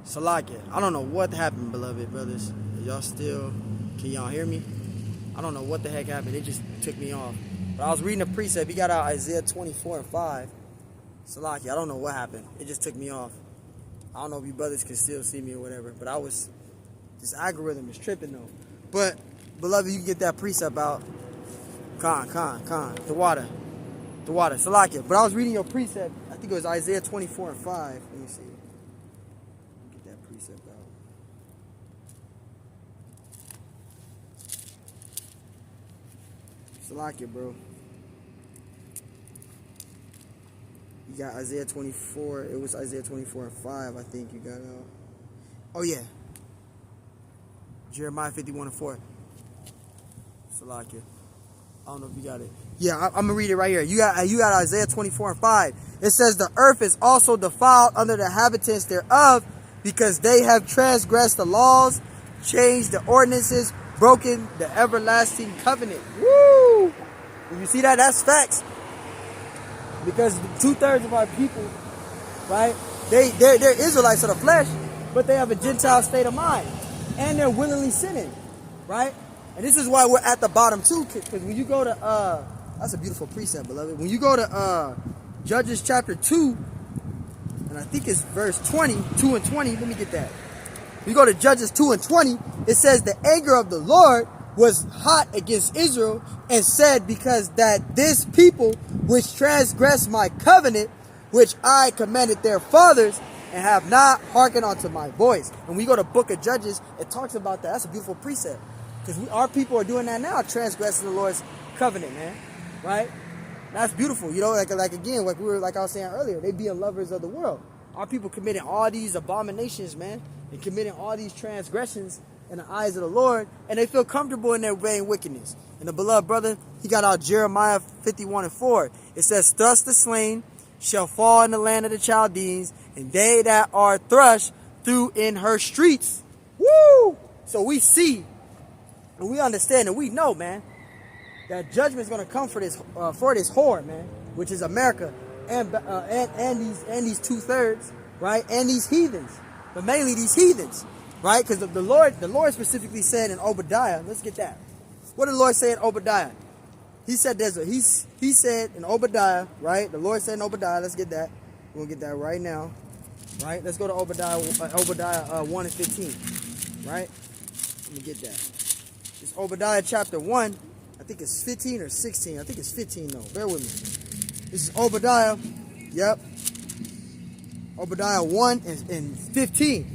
Salakia. I don't know what happened, beloved brothers. Y'all still, can y'all hear me? I don't know what the heck happened. It just took me off. But I was reading a precept. He got out Isaiah 24:5. Salakia. I don't know what happened. It just took me off. I don't know if you brothers can still see me or whatever. But this algorithm is tripping though. But, beloved, you can get that precept out. Khan. The water. Salakia. But I was reading your precept. I think it was Isaiah 24:5. Let me see. Get that precept out. Salakia, bro. You got Isaiah 24. It was Isaiah 24:5. I think you got out. Oh yeah. Jeremiah 51:4. Salakia. I don't know if you got it. Yeah, I'm gonna read it right here. You got Isaiah 24:5. It says, "The earth is also defiled under the inhabitants thereof, because they have transgressed the laws, changed the ordinances, broken the everlasting covenant." Woo! You see that? That's facts. Because 2/3 of our people, right? They're Israelites of the flesh, but they have a Gentile state of mind, and they're willingly sinning, right? And this is why we're at the bottom too, because when you go to that's a beautiful precept, beloved. When you go to Judges chapter 2, and I think it's verse 20, 2 and 20. Let me get that. When you go to Judges 2 and 20, it says, "The anger of the Lord was hot against Israel, and said, because that this people which transgressed my covenant, which I commanded their fathers, and have not hearkened unto my voice." And we go to Book of Judges, it talks about that. That's a beautiful precept. Because our people are doing that now, transgressing the Lord's covenant, man. Right? That's beautiful. You know, like again, like I was saying earlier, they being lovers of the world. Our people committing all these abominations, man, and committing all these transgressions in the eyes of the Lord, and they feel comfortable in their vain wickedness. And the beloved brother, he got out Jeremiah 51:4. It says, "Thus the slain shall fall in the land of the Chaldeans, and they that are thrust through in her streets." Woo! So we see, and we understand, and we know, man, that judgment is going to come for this whore, man, which is America, and these 2/3, right, and these heathens, but mainly these heathens, right? Because the Lord specifically said in Obadiah. Let's get that. What did the Lord say in Obadiah? He said he said in Obadiah, right? The Lord said in Obadiah. Let's get that. We'll get that right now, right? Let's go to Obadiah 1 and 15, right? Let me get that. It's Obadiah chapter 1. I think it's 15 or 16. I think it's 15 though. Bear with me. This is Obadiah. Yep. Obadiah 1 and 15.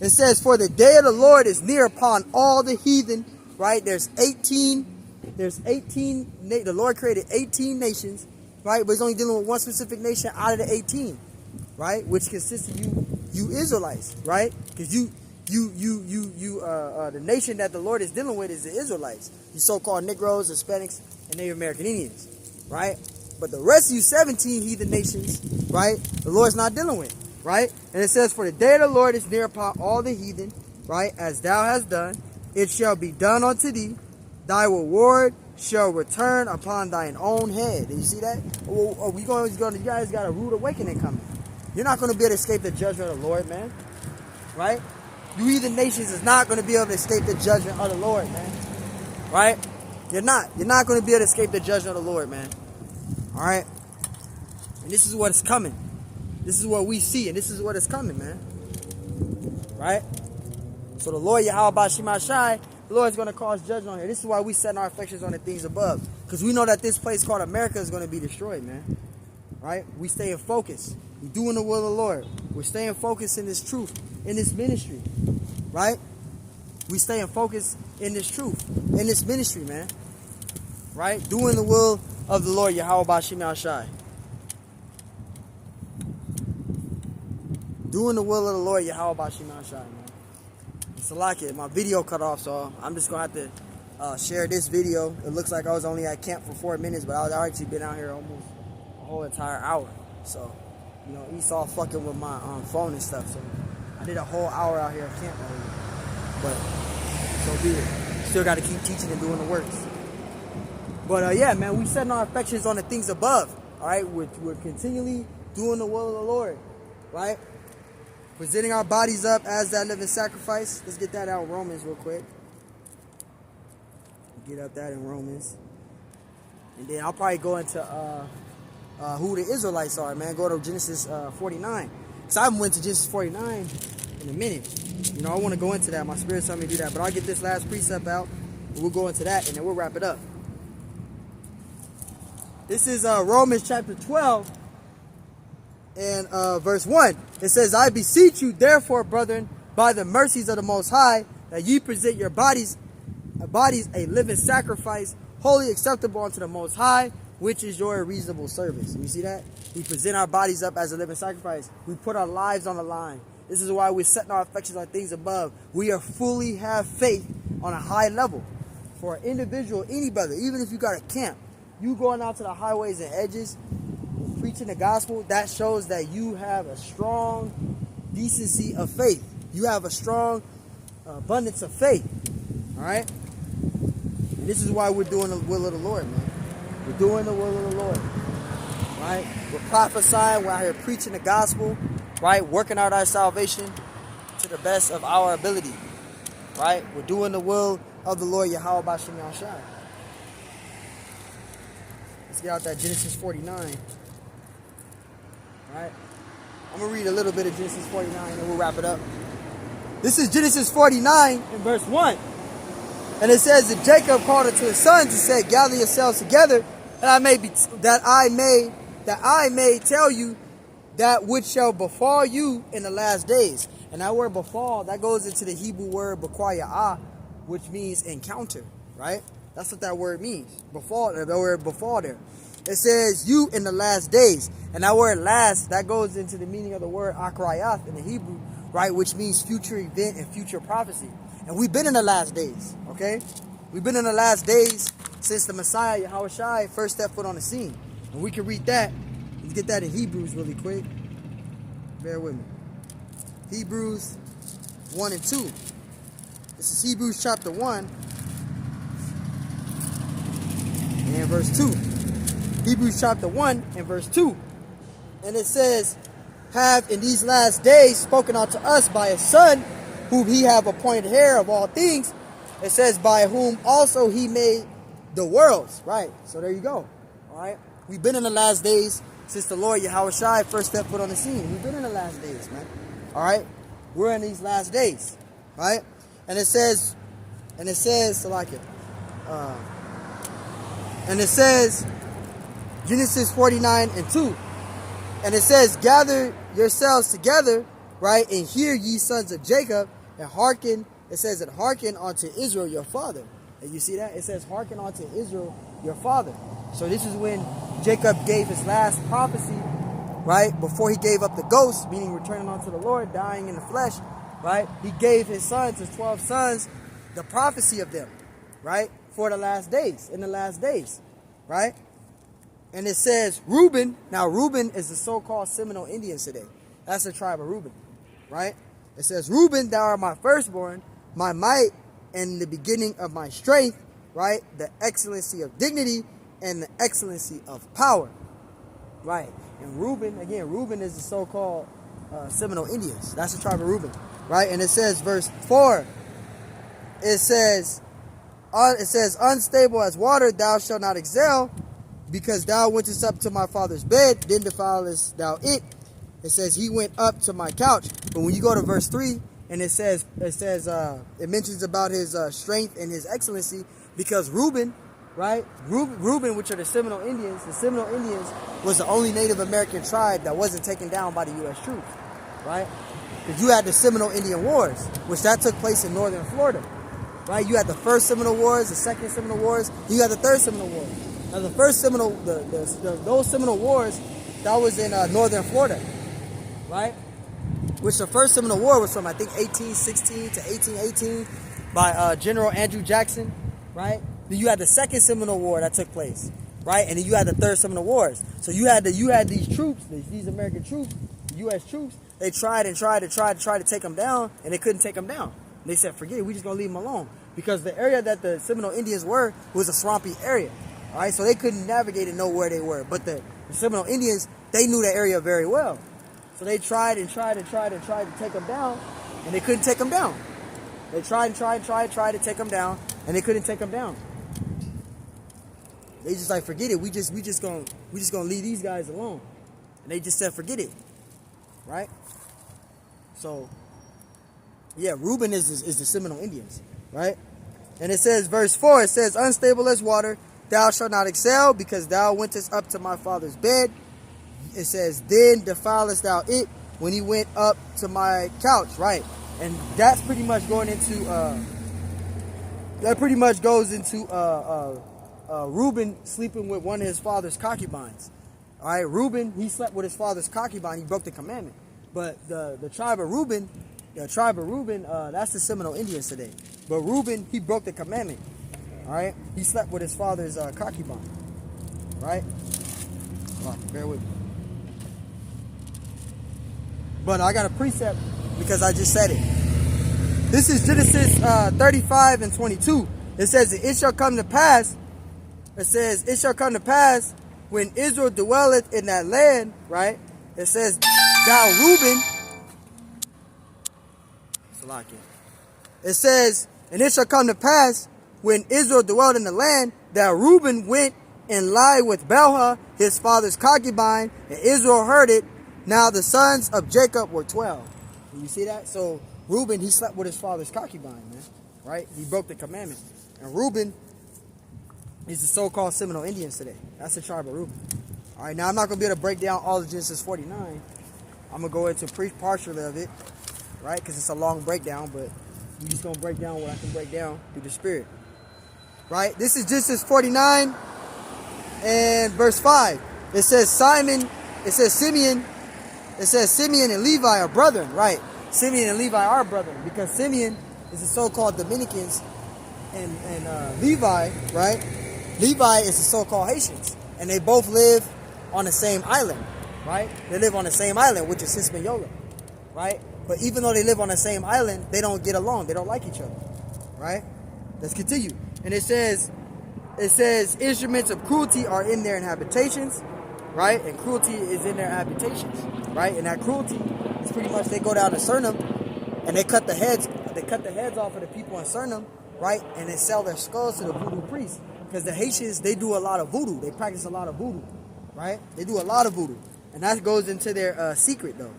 It says, "For the day of the Lord is near upon all the heathen." Right? There's 18. The Lord created 18 nations. Right? But he's only dealing with one specific nation out of the 18. Right? Which consists of you Israelites. Right? Because the nation that the Lord is dealing with is the Israelites. You so-called Negroes, Hispanics, and Native American Indians, right? But the rest of you 17 heathen nations, right, the Lord's not dealing with, right? And it says, "For the day of the Lord is near upon all the heathen, right, as thou hast done, it shall be done unto thee. Thy reward shall return upon thine own head." Did you see that? You guys got a rude awakening coming. You're not going to be able to escape the judgment of the Lord, man, right? You heathen nations is not going to be able to escape the judgment of the Lord, man. Right? You're not. You're not going to be able to escape the judgment of the Lord, man. All right? And this is what's coming. This is what we see, and this is what is coming, man. Right? So the Lord, Yahweh Shema Shai, the Lord is going to cause judgment on here. This is why we set our affections on the things above. Because we know that this place called America is going to be destroyed, man. Right? We stay in focus. We're doing the will of the Lord. We're staying focused in this truth, in this ministry. Right? We stay in focus in this truth, in this ministry, man. Right? Doing the will of the Lord, Yahweh Bashim Shai. Doing the will of the Lord, Yahweh Bashim Shai, man. Salakia, my video cut off, so I'm just going to have to share this video. It looks like I was only at camp for 4 minutes, but I actually been out here almost a whole entire hour. So, you know, Esau fucking with my phone and stuff, so I did a whole hour out here at camp already. But so be it. Still got to keep teaching and doing the works. But yeah, man, we setting our affections on the things above. All right, we're continually doing the will of the Lord, right? Presenting our bodies up as that living sacrifice. Let's get that out in Romans real quick. Get up that in Romans. And then I'll probably go into who the Israelites are, man. Go to Genesis 49. Because I haven't went to Genesis 49 in a minute. You know, I want to go into that. My spirit's telling me to do that. But I'll get this last precept out. And we'll go into that, and then we'll wrap it up. This is Romans chapter 12 and verse 1. It says, I beseech you, therefore, brethren, by the mercies of the Most High, that ye present your bodies a living sacrifice, wholly acceptable unto the Most High, which is your reasonable service. You see that? We present our bodies up as a living sacrifice. We put our lives on the line. This is why we're setting our affections on things above. We are fully have faith on a high level. For an individual, any brother, even if you got a camp, you going out to the highways and edges, preaching the gospel, that shows that you have a strong decency of faith. You have a strong abundance of faith. All right? And this is why we're doing the will of the Lord, man. We're doing the will of the Lord. Right? We're prophesying. We're out here preaching the gospel. Right? Working out our salvation to the best of our ability. Right? We're doing the will of the Lord Yahweh B'Shem Yahushua. Let's get out that Genesis 49. Alright? I'm going to read a little bit of Genesis 49 and then we'll wrap it up. This is Genesis 49 in verse 1. And it says that Jacob called unto his sons and said, gather yourselves together, that I may tell you that which shall befall you in the last days. And that word befall, that goes into the Hebrew word bakwaya'ah, which means encounter, right? That's what that word means. Befall, the word befall there. It says you in the last days. And that word last, that goes into the meaning of the word akrayath in the Hebrew, right? Which means future event and future prophecy. And we've been in the last days, okay? We've been in the last days since the Messiah, Yahushua, first stepped foot on the scene. And we can read that. Let's get that in Hebrews really quick. Bear with me. Hebrews 1 and 2. This is Hebrews chapter 1 and verse 2. Hebrews chapter 1 and verse 2. And it says, have in these last days spoken unto us by his Son, whom he have appointed heir of all things. It says, by whom also he made the worlds. Right. So there you go. All right. We've been in the last days since the Lord Yahushua first stepped foot on the scene. We've been in the last days, man. All right. We're in these last days. Right. And it says, so like it. And it says, Genesis 49 and 2. And it says, gather yourselves together, right, and hear ye sons of Jacob, and hearken. It says, and hearken unto Israel your father. And you see that? It says, hearken unto Israel your father. So this is when Jacob gave his last prophecy, right, before he gave up the ghost, meaning returning unto the Lord, dying in the flesh, right? He gave his sons, his 12 sons, the prophecy of them, right, for the last days, in the last days, right? And it says Reuben. Now Reuben is the so-called Seminole Indians today. That's the tribe of Reuben, right? It says, Reuben, thou art my firstborn, my might, and the beginning of my strength, right? The excellency of dignity and the excellency of power, right? And Reuben, again, Reuben is the so-called Seminole Indians. That's the tribe of Reuben, right? And it says, verse 4, it says, unstable as water, thou shalt not excel, because thou wentest up to my father's bed, then defilest thou it. It says, he went up to my couch. But when you go to verse 3, and it mentions about his strength and his excellency, because Reuben, right? Reuben, which are the Seminole Indians was the only Native American tribe that wasn't taken down by the U.S. troops, right? Because you had the Seminole Indian Wars, which that took place in northern Florida, right? You had the first Seminole Wars, the second Seminole Wars, you had the third Seminole War. Now the first Seminole, those Seminole Wars, that was in northern Florida, right? Which the first Seminole War was from, I think, 1816 to 1818 by General Andrew Jackson, right? Then you had the second Seminole War that took place, right? And then you had the third Seminole Wars. So you had these troops, these American troops, U.S. troops. They tried to take them down, and they couldn't take them down. And they said, forget it, we're just gonna leave them alone, because the area that the Seminole Indians were was a swampy area. All right, so they couldn't navigate and know where they were. But the Seminole Indians, they knew the area very well. So they tried and tried and tried and tried to take him down, and they couldn't take him down. They tried and tried and tried to take him down, and they couldn't take him down. They just like, forget it. We just gonna leave these guys alone. And they just said, forget it. Right? So, yeah, Reuben is the Seminole Indians. Right? And it says, verse 4, it says, unstable as water, thou shalt not excel, because thou wentest up to my father's bed. It says, then defilest thou it when he went up to my couch. Right? And that's pretty much going into, that pretty much goes into, Reuben sleeping with one of his father's concubines. All right, Reuben, he slept with his father's concubine. He broke the commandment. But the tribe of Reuben, that's the Seminole Indians today. But Reuben, he broke the commandment. All right, he slept with his father's concubine. Right? Well, bear with me. But I got a precept because I just said it. This is Genesis 35 and 22. It says, it shall come to pass. It says, it shall come to pass when Israel dwelleth in that land, right? It says, thou Reuben. It says, and it shall come to pass when Israel dwelled in the land, that Reuben went and lied with Bilhah, his father's concubine, and Israel heard it. Now the sons of Jacob were 12. You see that? So Reuben, he slept with his father's concubine, man. Right? He broke the commandment. And Reuben is the so-called Seminole Indians today. That's the tribe of Reuben. All right, now I'm not going to be able to break down all of Genesis 49. I'm going to go into partially of it, right? Because it's a long breakdown, but we're just going to break down what I can break down through the Spirit. Right? This is Genesis 49 and verse 5. It says Simeon and Levi are brethren, right? Simeon and Levi are brethren because Simeon is the so-called Dominicans and Levi, right? Levi is the so-called Haitians, and they both live on the same island, right? They live on the same island, which is Hispaniola, right? But even though they live on the same island, they don't get along. They don't like each other, right? Let's continue. And it says, instruments of cruelty are in their habitations, right? And cruelty is in their habitations, right? And that cruelty is pretty much they go down to Suriname and they cut the heads off of the people in Suriname, right? And they sell their skulls to the voodoo priests. Because the Haitians, they do a lot of voodoo. They practice a lot of voodoo, right? They do a lot of voodoo. And that goes into their secret, though,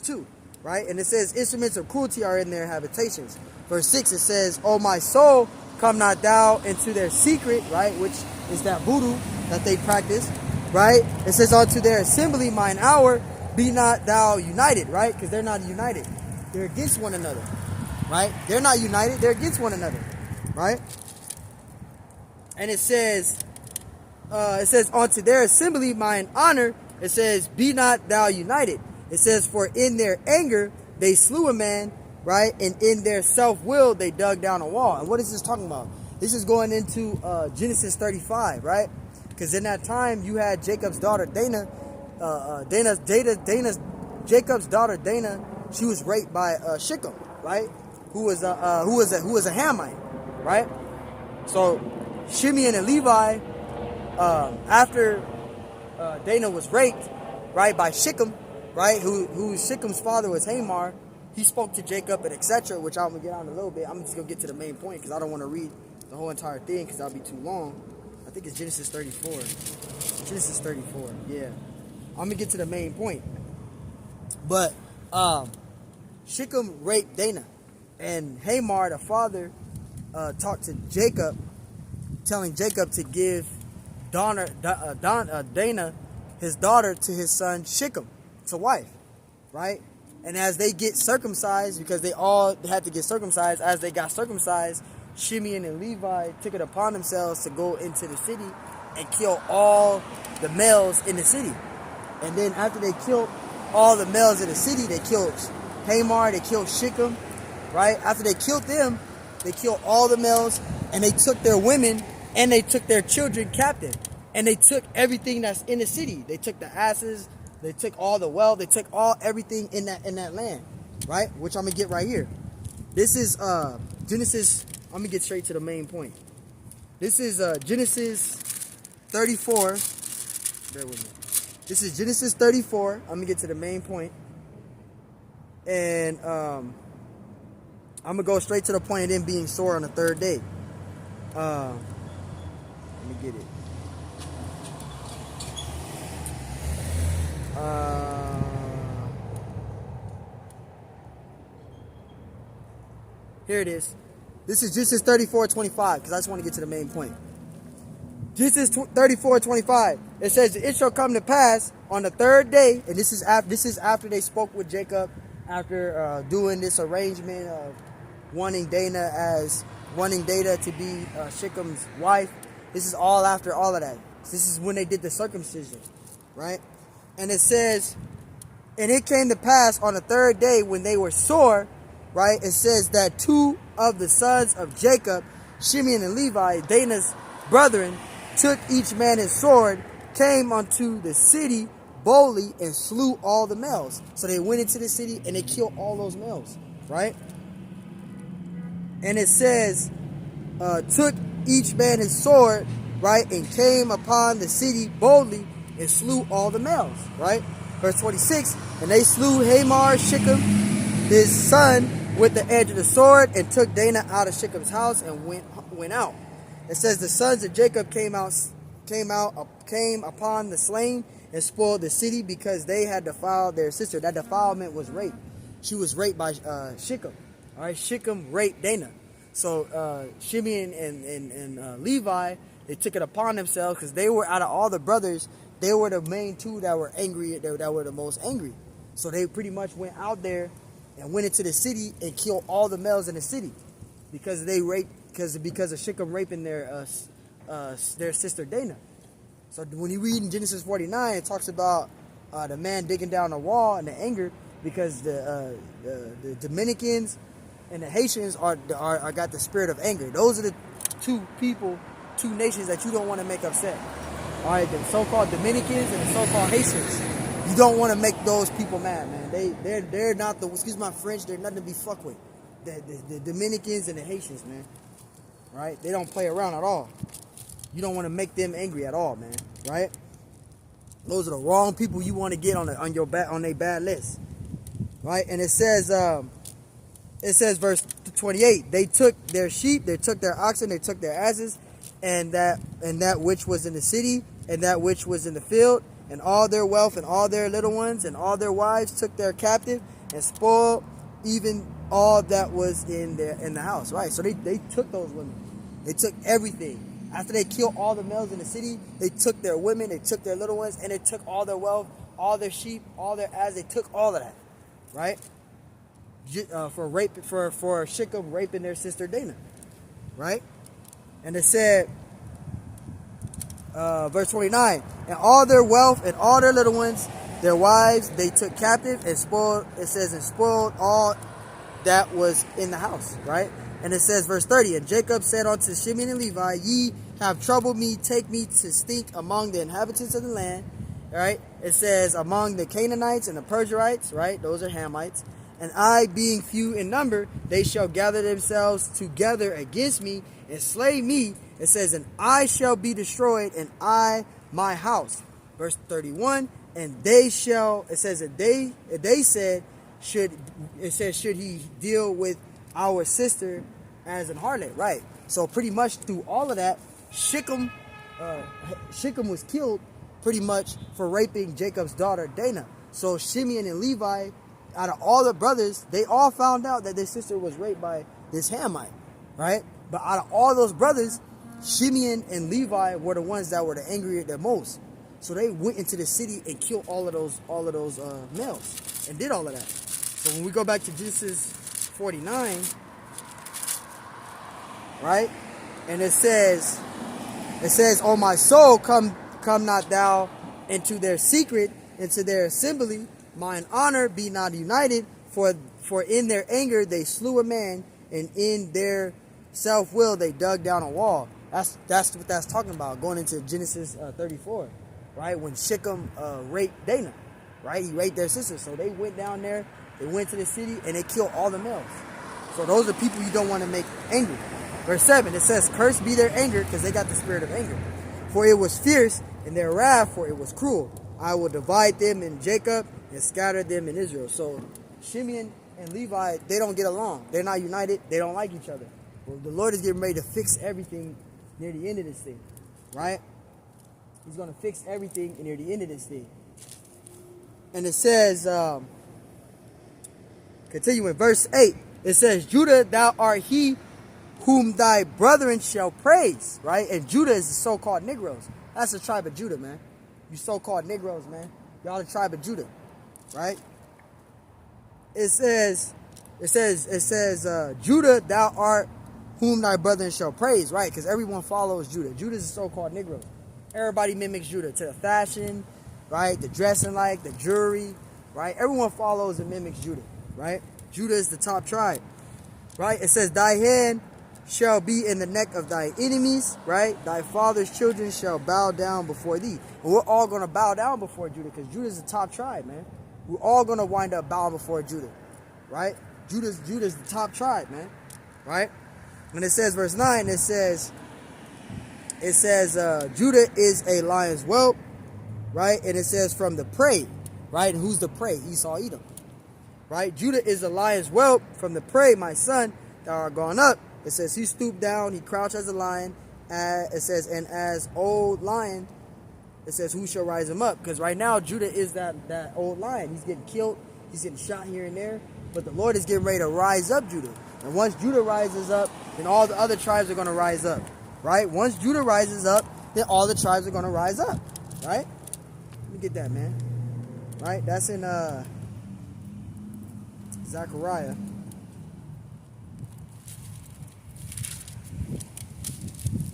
too, right? And it says, instruments of cruelty are in their habitations. Verse 6, it says, O my soul, come not thou into their secret, right? Which is that voodoo that they practice, right? It says, unto their assembly, mine hour, be not thou united, right? Because they're not united. They're against one another, right? They're not united. They're against one another, right? And it says, unto their assembly, mine honor, it says, be not thou united. It says, for in their anger, they slew a man, right? And in their self-will, they dug down a wall. And what is this talking about? This is going into Genesis 35, right? Because in that time, you had Jacob's daughter, Jacob's daughter, Dana, she was raped by Shechem, right? Who was a Hamite, right? So Shimeon and Levi, after Dana was raped, right, by Shechem, right, who Shechem's father was Hamor, he spoke to Jacob and etc., which I'm going to get on a little bit. I'm just going to get to the main point because I don't want to read the whole entire thing because that'll be too long. I think it's Genesis 34. Genesis 34, yeah. I'm going to get to the main point. But Shechem raped Dana. And Hamor, the father, talked to Jacob, telling Jacob to give Dana, his daughter, to his son Shechem, to wife, right? And as they get circumcised, because they all had to get circumcised, as they got circumcised, Shimeon and Levi took it upon themselves to go into the city and kill all the males in the city. And then after they killed all the males in the city, they killed Hamor, they killed Shechem, right? After they killed them, they killed all the males, and they took their women and they took their children captive. And they took everything that's in the city. They took the asses, they took all the wealth, they took everything in that land, right? Which I'm gonna get right here. This is Genesis. I'm gonna get straight to the main point. This is Genesis 34. Bear with me. This is Genesis 34. I'm gonna get to the main point. And I'm going to go straight to the point of them being sore on the third day. Let me get it. Here it is. This is Genesis 34:25, because I just want to get to the main point. Genesis 34:25. It says, "It shall come to pass on the third day," and this is after they spoke with Jacob, after doing this arrangement of wanting Dinah to be Shechem's wife. This is all after all of that. This is when they did the circumcision, right? And it says, "And it came to pass on the third day when they were sore," right? It says that two of the sons of Jacob, Shimeon and Levi, Dinah's brethren, took each man his sword, came unto the city boldly, and slew all the males. So they went into the city and they killed all those males, right? And it says, took each man his sword, right, and came upon the city boldly and slew all the males, right? Verse 26, "And they slew Hamor, Shechem, his son, with the edge of the sword, and took Dinah out of Shechem's house and went out." It says the sons of Jacob came upon the slain and spoiled the city because they had defiled their sister. That defilement was rape. She was raped by Shechem. All right, Shechem raped Dinah. So Shimeon and Levi, they took it upon themselves because they were, out of all the brothers, they were the main two that were angry, that were the most angry. So they pretty much went out there and went into the city and killed all the males in the city because they raped, because of Shechem raping their sister Dinah. So when you read in Genesis 49, it talks about the man digging down the wall and the anger because the Dominicans and the Haitians are got the spirit of anger. Those are the two nations that you don't want to make upset. All right, the so-called Dominicans and the so-called Haitians. You don't want to make those people mad, man. They're not the, excuse my French, they're nothing to be fucked with. The Dominicans and the Haitians, man. Right? They don't play around at all. You don't want to make them angry at all, man. Right? Those are the wrong people you want to get on their bad list. Right? And it says verse 28, "They took their sheep, they took their oxen, they took their asses, and that which was in the city, and that which was in the field, and all their wealth, and all their little ones, and all their wives took their captive, and spoiled even all that was in the house." Right? So they took those women. They took everything. After they killed all the males in the city, they took their women, they took their little ones, and they took all their wealth, all their sheep, all their asses. They took all of that. Right? For Shechem raping their sister Dinah. Right? And it said, verse 29, "And all their wealth and all their little ones, their wives, they took captive and spoiled," it says, "and spoiled all that was in the house," right? And it says, verse 30, "And Jacob said unto Shimeon and Levi, Ye have troubled me, take me to stink among the inhabitants of the land," right? It says, "among the Canaanites and the Perizzites," right? Those are Hamites. "And I, being few in number, they shall gather themselves together against me and slay me." It says, "And I shall be destroyed, and I, my house." Verse 31, "And they shall," it says, that they said, should he deal with our sister as an harlot," right? So pretty much through all of that, Shechem was killed pretty much for raping Jacob's daughter Dinah. So Shimeon and Levi, out of all the brothers, they all found out that their sister was raped by this Hamite, right? But out of all those brothers, Shimeon and Levi were the ones that were the angrier the most. So they went into the city and killed all of those males and did all of that. So when we go back to Genesis 49, right? And it says, "O my soul, come not thou into their secret, into their assembly. Mine honor be not united, for in their anger they slew a man, and in their self-will they dug down a wall." That's what that's talking about, going into Genesis 34, right? When Shechem raped Dinah, right? He raped their sister. So they went down there, they went to the city, and they killed all the males. So those are people you don't want to make angry. Verse 7, it says, "Cursed be their anger," because they got the spirit of anger. "For it was fierce, and their wrath, for it was cruel. I will divide them in Jacob and scatter them in Israel." So Shimeon and Levi, they don't get along. They're not united. They don't like each other. Well, the Lord is getting ready to fix everything near the end of this thing, right? He's going to fix everything near the end of this thing. And it says, continue in verse 8. It says, Judah, thou art he whom thy brethren shall praise, right? And Judah is the so-called Negroes. That's the tribe of Judah, man. You so-called Negroes, man. Y'all the tribe of Judah, right? It says, Judah, thou art whom thy brethren shall praise, right? Because everyone follows Judah. Judah is the so-called Negroes. Everybody mimics Judah to the fashion, right? The dressing like, the jewelry, right? Everyone follows and mimics Judah, right? Judah is the top tribe, right? It says, thy hand shall be in the neck of thy enemies, right? Thy father's children shall bow down before thee. And we're all going to bow down before Judah because Judah is the top tribe, man. We're all going to wind up bowing before Judah, right? Judah's the top tribe, man, right? And it says, verse 9, it says, Judah is a lion's whelp, right? And it says from the prey, right? And who's the prey? Esau, Edom, right? Judah is a lion's whelp from the prey, my son, thou art gone up. It says he stooped down, he crouched as a lion. It says, and as old lion, it says, who shall rise him up? Because right now, Judah is that old lion. He's getting killed. He's getting shot here and there. But the Lord is getting ready to rise up Judah. And once Judah rises up, then all the other tribes are going to rise up. Right? Once Judah rises up, then all the tribes are going to rise up. Right? Let me get that, man. Right? That's in Zechariah.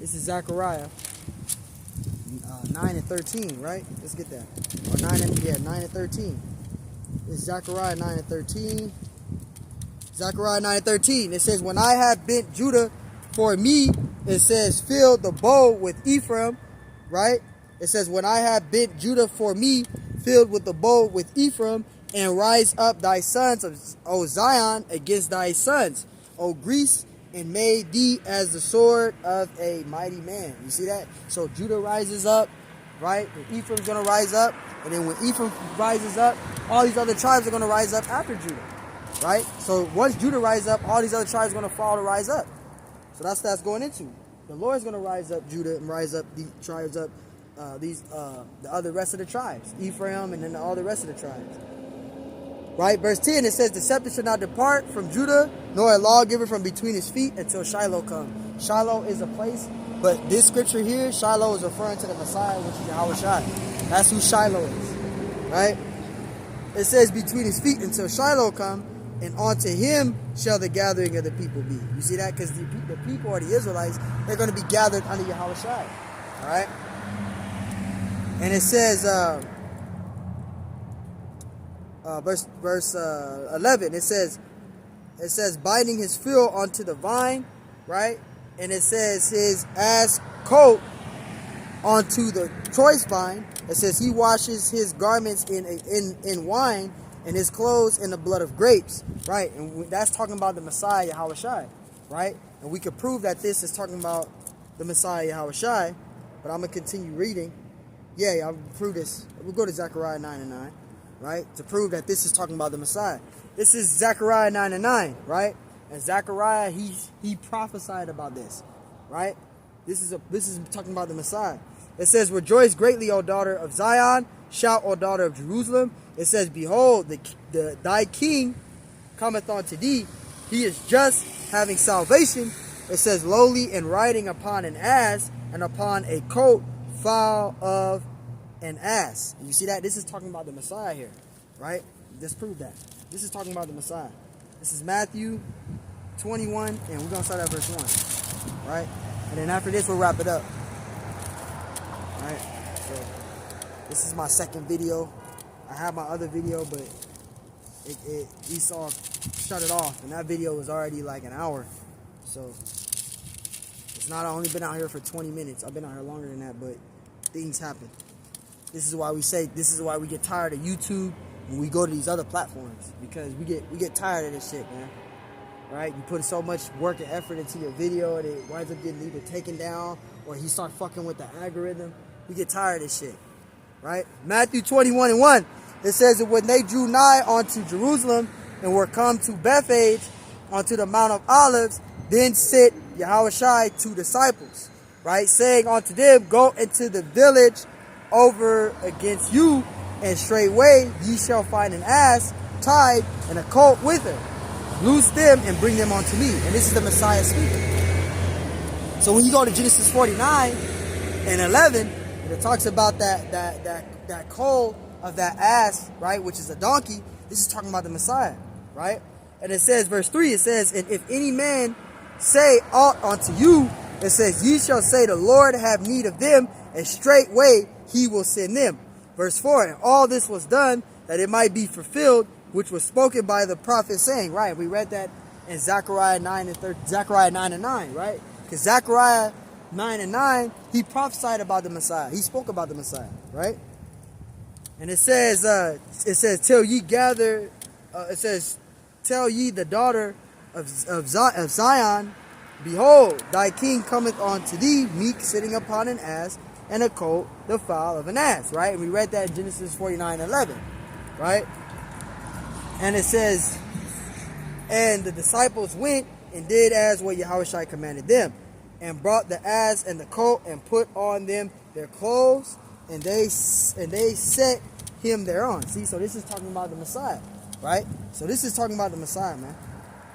This is Zechariah 9 and 13, right? Let's get that. Or 9 and 13. It's Zechariah 9 and 13. Zechariah 9 and 13. It says, when I have bent Judah for me, it says, fill the bow with Ephraim, right? It says, when I have bent Judah for me, filled with the bow with Ephraim, and rise up thy sons, O Zion, against thy sons, O Greece, and made thee as the sword of a mighty man. You see that? So Judah rises up, right? And Ephraim's going to rise up. And then when Ephraim rises up, all these other tribes are going to rise up after Judah, right? So once Judah rises up, all these other tribes are going to follow to rise up. So that's going into. The Lord's going to rise up Judah and rise up the tribes up, the other rest of the tribes. Ephraim and then all the rest of the tribes. Right, verse 10, it says, the scepter shall not depart from Judah, nor a lawgiver from between his feet until Shiloh come. Shiloh is a place, but this scripture here, Shiloh is referring to the Messiah, which is Yahushua. That's who Shiloh is, right? It says, between his feet until Shiloh come, and unto him shall the gathering of the people be. You see that? Because the people or the Israelites, they're going to be gathered under Yahushua, all right? And it says, verse 11, it says binding his fill onto the vine, right? And it says his ass coat onto the choice vine. It says he washes his garments in wine and his clothes in the blood of grapes, right? And that's talking about the Messiah Yahushua, right? And we could prove that this is talking about the Messiah Yahushua, but I'm gonna continue reading. Yeah, I'll prove this. We'll go to Zechariah 9 and 9. Right, to prove that this is talking about the Messiah. This is Zechariah 9 and 9, right? And Zechariah, he prophesied about this, right? This is talking about the Messiah. It says, rejoice greatly, O daughter of Zion, shout, O daughter of Jerusalem. It says, behold, thy king cometh unto thee. He is just, having salvation. It says, lowly and riding upon an ass, and upon a coat foul of an ass. You see that? This is talking about the Messiah here, right? Just prove that. This is talking about the Messiah. This is Matthew 21, and we're going to start at verse 1, right? And then after this, we'll wrap it up. All right? So, this is my second video. I have my other video, but Esau shut it off, and that video was already like an hour. So, it's not, I've only been out here for 20 minutes. I've been out here longer than that, but things happen. This is why we get tired of YouTube when we go to these other platforms, because we get tired of this shit, man. Right? You put so much work and effort into your video and it winds up getting either taken down or he start fucking with the algorithm. We get tired of this shit. Right? Matthew 21 and 1. It says that when they drew nigh unto Jerusalem, and were come to Bethphage unto the Mount of Olives, then sent Yahushua two disciples, right, saying unto them, go into the village over against you, and straightway ye shall find an ass tied and a colt with her. Loose them and bring them unto me. And this is the Messiah speaking. So when you go to Genesis 49 and 11, it talks about that colt of that ass, right, which is a donkey. This is talking about the Messiah, right? And it says, verse 3, it says, and if any man say aught unto you, it says, ye shall say, the Lord have need of them, and straightway he will send them. Verse 4, and all this was done that it might be fulfilled, which was spoken by the prophet, saying, right? We read that in Zechariah 9 and 9, right? Because Zechariah 9 and 9, he prophesied about the Messiah. He spoke about the Messiah, right? And it says, till ye gather, it says, tell ye the daughter of Zion, behold, thy king cometh unto thee, meek, sitting upon an ass, and a colt, the foal of an ass, right? And we read that in Genesis 49:11, right? And it says, and the disciples went and did as what Yahushua commanded them, and brought the ass and the colt, and put on them their clothes, and they set him thereon. See, so this is talking about the Messiah, right? So this is talking about the Messiah, man,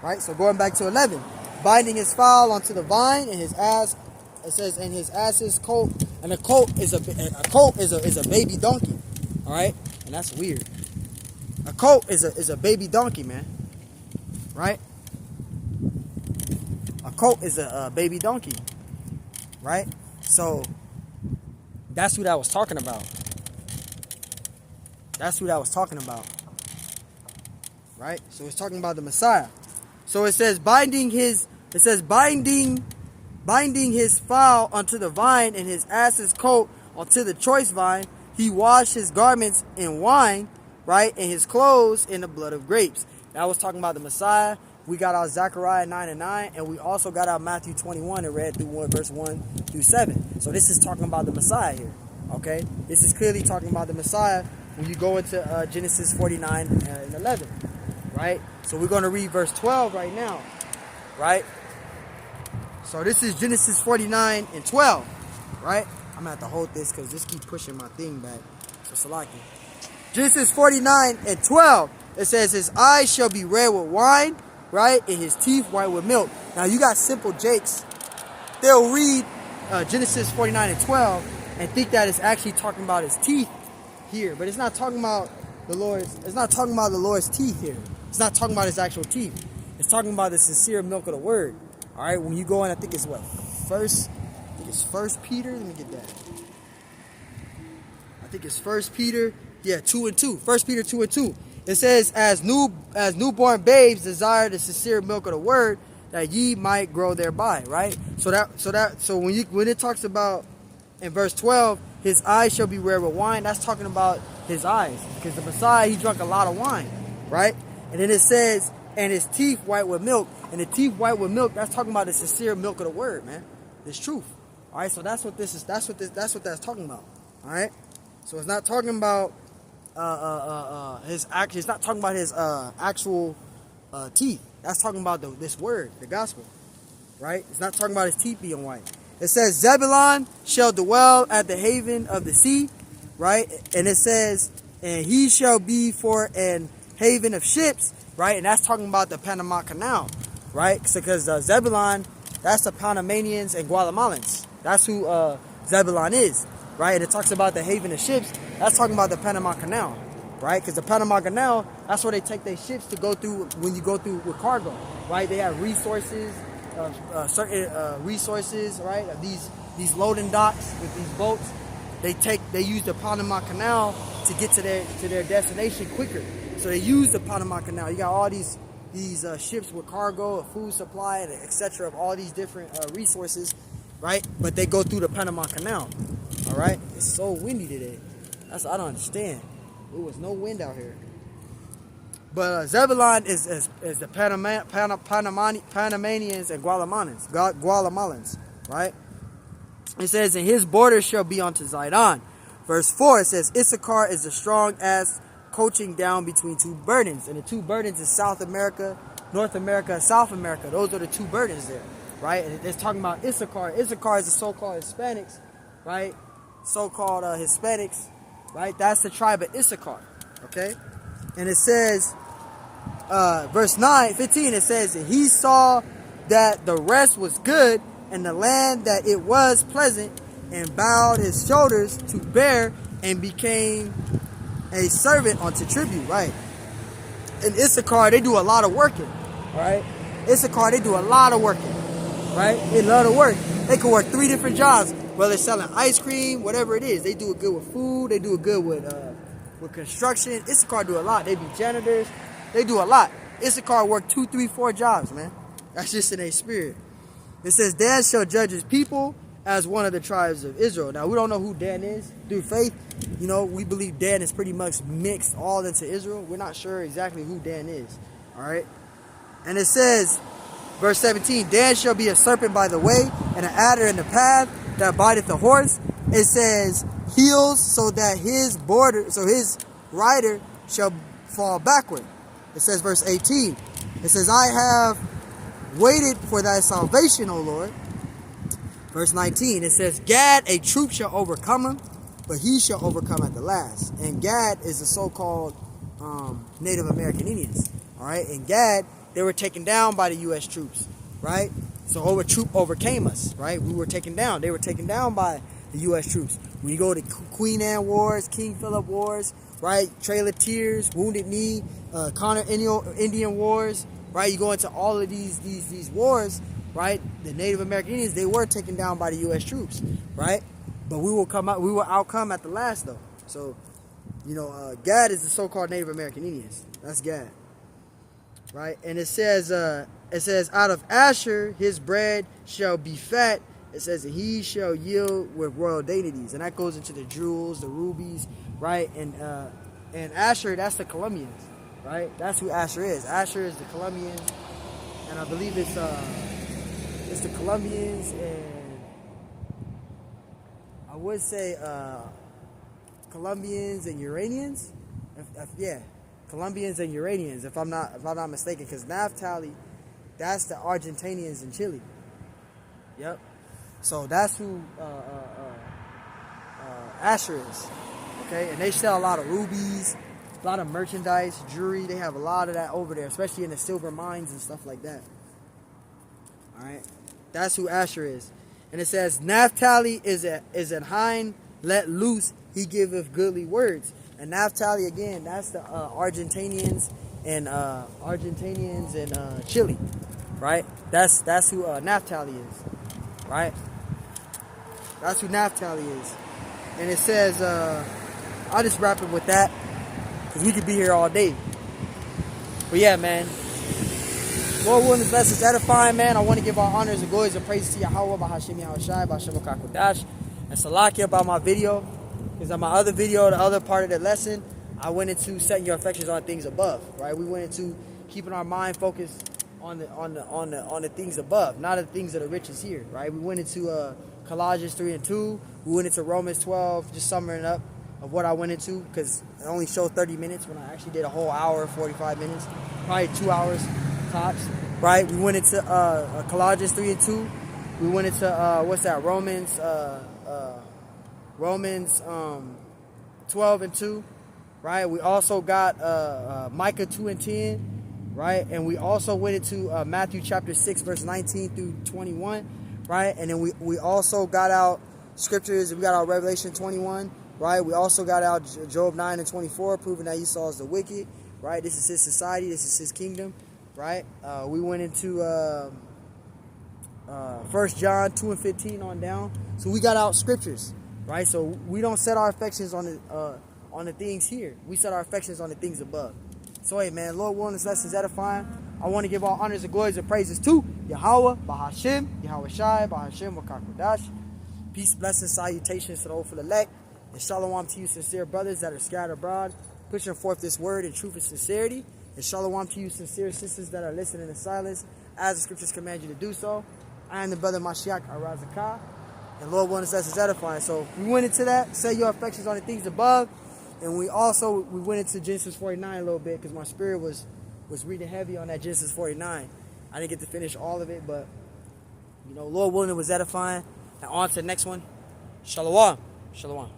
right? So going back to 11, binding his foal onto the vine, and his ass, it says, and his ass's colt, and a colt is a baby donkey, all right? And that's weird. A colt is a baby donkey, man, right? A colt is a baby donkey, right? So that's who that was talking about. That's who that was talking about, right? So it's talking about the Messiah. So it says binding his fowl unto the vine, and his ass's coat unto the choice vine. He washed his garments in wine, right, and his clothes in the blood of grapes. That was talking about the Messiah. We got our Zechariah 9 and 9, and we also got our Matthew 21 and read through verse 1 through 7. So this is talking about the Messiah here, okay? This is clearly talking about the Messiah when you go into Genesis 49 and 11, right? So we're going to read verse 12 right now, right? So this is Genesis 49 and 12, right? I'm going to have to hold this because this keeps pushing my thing back. So Salaki. Genesis 49 and 12, it says, his eyes shall be red with wine, right? And his teeth white with milk. Now you got simple jakes. They'll read Genesis 49 and 12 and think that it's actually talking about his teeth here. But it's not talking about the Lord's teeth here. It's not talking about his actual teeth. It's talking about the sincere milk of the word. All right, when you go in, I think it's First Peter. Let me get that. I think it's First Peter. Yeah, 2 and 2. First Peter 2 and 2. It says, as newborn babes desire the sincere milk of the word, that ye might grow thereby. Right. So when it talks about in verse 12, his eyes shall be red with wine. That's talking about his eyes, because the Messiah, he drank a lot of wine, right? And then it says, and his teeth white with milk. And the teeth white with milk, that's talking about the sincere milk of the word, man. This truth. All right, so that's what that's talking about. All right? So it's not talking about it's not talking about his actual teeth. That's talking about this word, the gospel. Right? It's not talking about his teeth being white. It says, Zebulun shall dwell at the haven of the sea, right? And it says, and he shall be for an haven of ships, right? And that's talking about the Panama Canal, right? Because Zebulun, that's the Panamanians and Guatemalans. That's who Zebulun is, right? And it talks about the haven of ships. That's talking about the Panama Canal, right? Because the Panama Canal, that's where they take their ships to go through when you go through with cargo, right? They have resources, certain resources, right? These loading docks with these boats. They use the Panama Canal to get to their destination quicker. So they use the Panama Canal. You got all these ships with cargo, food supply, and etc. of all these different resources, right? But they go through the Panama Canal. All right. It's so windy today. I don't understand. There was no wind out here. But Zebulun is the Panamanians and Guatemalans, right? It says, and his border shall be unto Zidon. Verse 4, it says, Issachar is a strong ass coaching down between two burdens. And the two burdens is South America, North America, and South America. Those are the two burdens there, right? And it's talking about Issachar. Issachar is the so-called Hispanics, right? So-called Hispanics, right? That's the tribe of Issachar, okay? And it says, verse 15, it says, he saw that the rest was good, and the land that it was pleasant, and bowed his shoulders to bear, and became a servant unto tribute, right? In Issachar, they do a lot of working, right? Issachar, they do a lot of working, right? They love to work. They can work 3 different jobs, whether it's selling ice cream, whatever it is. They do it good with food. They do it good with construction. Issachar do a lot. They be janitors. They do a lot. Issachar work 2, 3, 4 jobs, man. That's just in their spirit. It says, Dan shall judge his people as one of the tribes of Israel. Now, we don't know who Dan is. Through faith, you know, we believe Dan is pretty much mixed all into Israel. We're not sure exactly who Dan is. All right? And it says, verse 17, Dan shall be a serpent by the way, and an adder in the path that biteth the horse. It says, heels so that his rider shall fall backward. It says, verse 18, it says, I have waited for thy salvation, O Lord. Verse 19, it says, Gad, a troop shall overcome him, but he shall overcome at the last. And Gad is the so-called Native American Indians. All right, and Gad, they were taken down by the U.S. troops, right? So troop overcame us, right? We were taken down. They were taken down by the U.S. troops. When you go to Queen Anne Wars, King Philip Wars, right? Trail of Tears, Wounded Knee, Connor Indian Wars, right? You go into all of these wars, right? The Native American Indians, they were taken down by the U.S. troops, right? But we will outcome at the last, though. So, you know, Gad is the so-called Native American Indians. That's Gad, right? And it says, out of Asher his bread shall be fat. It says, he shall yield with royal dainties, and that goes into the jewels, the rubies, right? And Asher, that's the Colombians, right? That's who Asher is. Asher is the Colombians, and I believe it's the Colombians, and I would say Colombians and Uranians. Yeah, Colombians and Uranians, if I'm not mistaken, because Naphtali, that's the Argentinians in Chile. Yep. So that's who Asher is. Okay, and they sell a lot of rubies, a lot of merchandise, jewelry. They have a lot of that over there, especially in the silver mines and stuff like that. All right, that's who Asher is. And it says, Naphtali is an hind let loose, he giveth goodly words. And Naphtali, again, that's the Argentinians and Chile, right? That's who Naphtali is, right? That's who Naphtali is. And it says, I'll just wrap it with that, because we could be here all day. But yeah, man, Lord willing, this lesson is edifying, man. I want to give our honors and glories and praises to Yahweh, Bahashim Yahushai, Bahashim Kakodash, and Salakia about my video. Because on my other video, the other part of the lesson, I went into setting your affections on things above, right? We went into keeping our mind focused on the things above, not the things that are riches here, right? We went into Colossians 3:2. We went into Romans 12, just summing up of what I went into, because it only showed 30 minutes when I actually did a whole hour, 45 minutes, probably 2 hours tops, right? We went into Colossians 3:2. We went into Romans 12:2, right? We also got Micah 2:10, right? And we also went into Matthew chapter 6, verse 19 through 21, right? And then we also got out scriptures. We got out Revelation 21, right? We also got out Job 9:24, proving that Esau is the wicked, right? This is his society. This is his kingdom, right? We went into 1 John 2:15 on down. So we got out scriptures, right? So we don't set our affections on the things here. We set our affections on the things above. So hey, man, Lord willing, this lesson is edifying. I want to give all honors and glories and praises to Yahweh, Bahashim, Yahweh Shai, Bahashim, Wakakodash. Peace, blessings, salutations to the hopeful elect, and shalom to you sincere brothers that are scattered abroad, pushing forth this word in truth and sincerity. And shalom to you sincere sisters that are listening in silence, as the scriptures command you to do so. I am the brother Mashiach Arazakah, and Lord willing, this lesson is edifying. So we went into that. Set your affections on the things above. And we went into Genesis 49 a little bit because my spirit was reading heavy on that Genesis 49. I didn't get to finish all of it, but Lord willing, it was edifying. And on to the next one. Shalom. Shalom.